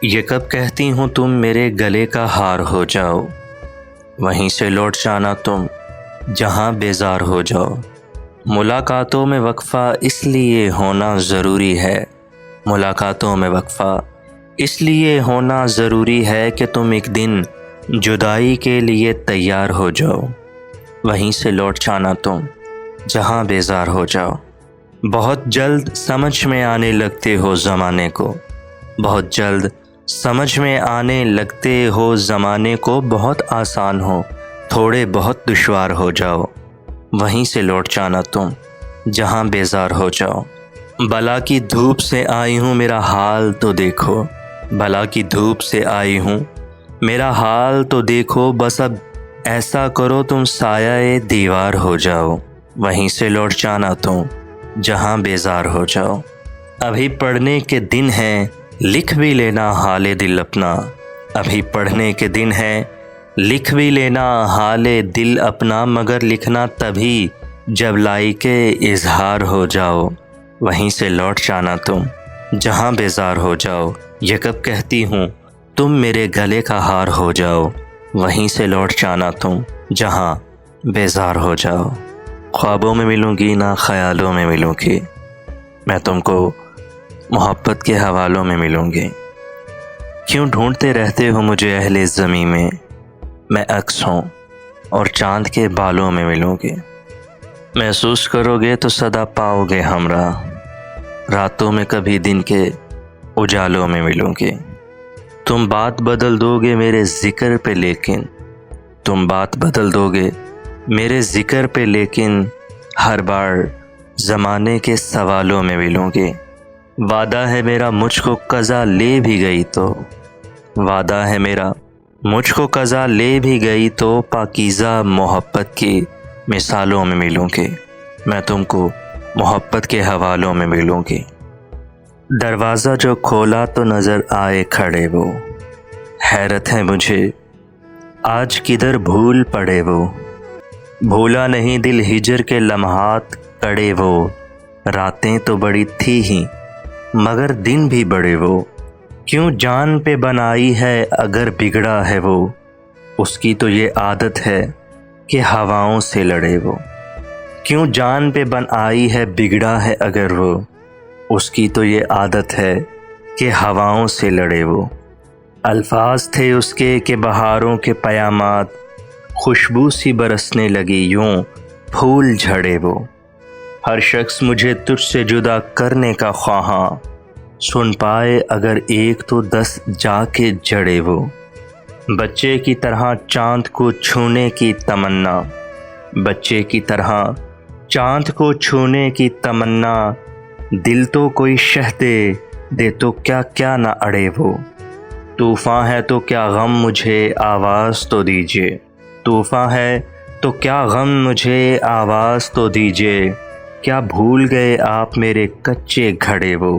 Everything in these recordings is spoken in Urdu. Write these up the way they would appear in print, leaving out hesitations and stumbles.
یہ کب کہتی ہوں تم میرے گلے کا ہار ہو جاؤ، وہیں سے لوٹ جانا تم جہاں بیزار ہو جاؤ۔ ملاقاتوں میں وقفہ اس لیے ہونا ضروری ہے، ملاقاتوں میں وقفہ اس لیے ہونا ضروری ہے کہ تم ایک دن جدائی کے لیے تیار ہو جاؤ، وہیں سے لوٹ جانا تم جہاں بیزار ہو جاؤ۔ بہت جلد سمجھ میں آنے لگتے ہو زمانے کو، بہت جلد سمجھ میں آنے لگتے ہو زمانے کو، بہت آسان ہو تھوڑے بہت دشوار ہو جاؤ، وہیں سے لوٹ جانا تم جہاں بیزار ہو جاؤ۔ بلا کی دھوپ سے آئی ہوں میرا حال تو دیکھو، بلا کی دھوپ سے آئی ہوں میرا حال تو دیکھو، بس اب ایسا کرو تم سایہ دیوار ہو جاؤ، وہیں سے لوٹ جانا تم جہاں بیزار ہو جاؤ۔ ابھی پڑھنے کے دن ہیں لکھ بھی لینا حال دل اپنا، ابھی پڑھنے کے دن ہیں لکھ بھی لینا حال دل اپنا، مگر لکھنا تبھی جب لائق اظہار ہو جاؤ، وہیں سے لوٹ جانا تم جہاں بیزار ہو جاؤ۔ یہ کب کہتی ہوں تم میرے گلے کا ہار ہو جاؤ، وہیں سے لوٹ جانا تم جہاں بیزار ہو جاؤ۔ خوابوں میں ملوں گی نہ خیالوں میں ملوں گی، میں تم کو محبت کے حوالوں میں ملوں گی۔ کیوں ڈھونڈتے رہتے ہو مجھے اہل زمیں میں عکس ہوں اور چاند کے بالوں میں ملوں گی۔ محسوس کرو گے تو صدا پاؤ گے ہمراہ، راتوں میں کبھی دن کے اجالوں میں ملوں گی۔ تم بات بدل دو گے میرے ذکر پہ، لیکن تم بات بدل دو گے میرے ذکر پہ، لیکن ہر بار زمانے کے سوالوں میں ملوں گی۔ وعدہ ہے میرا مجھ کو قضا لے بھی گئی تو، وعدہ ہے میرا مجھ کو قضا لے بھی گئی تو، پاکیزہ محبت کی مثالوں میں ملوں گی، میں تم کو محبت کے حوالوں میں ملوں گی۔ دروازہ جو کھولا تو نظر آئے کھڑے وہ، حیرت ہے مجھے آج کدھر بھول پڑے وہ، بھولا نہیں دل ہجر کے لمحات کڑے وہ، راتیں تو بڑی تھی ہی مگر دن بھی بڑے وہ، کیوں جان پہ بنائی ہے اگر بگڑا ہے وہ، اس کی تو یہ عادت ہے کہ ہواؤں سے لڑے وہ، کیوں جان پہ بن آئی ہے بگڑا ہے اگر وہ، اس کی تو یہ عادت ہے کہ ہواؤں سے لڑے وہ۔ الفاظ تھے اس کے کہ بہاروں کے پیامات، خوشبو سی برسنے لگی یوں پھول جھڑے وہ، ہر شخص مجھے تجھ سے جدا کرنے کا خواہاں، سن پائے اگر ایک تو 10 جا کے جڑے وہ، بچے کی طرح چاند کو چھونے کی تمنا، بچے کی طرح چاند کو چھونے کی تمنا، دل تو کوئی شہ دے تو کیا کیا نہ اڑے وہ، طوفاں ہے تو کیا غم مجھے آواز تو دیجیے، طوفاں ہے تو کیا غم مجھے آواز تو دیجیے، کیا بھول گئے آپ میرے کچے گھڑے وہ،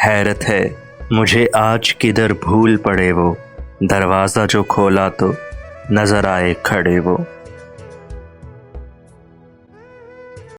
حیرت ہے مجھے آج کدھر بھول پڑے وہ، دروازہ جو کھولا تو نظر آئے کھڑے وہ۔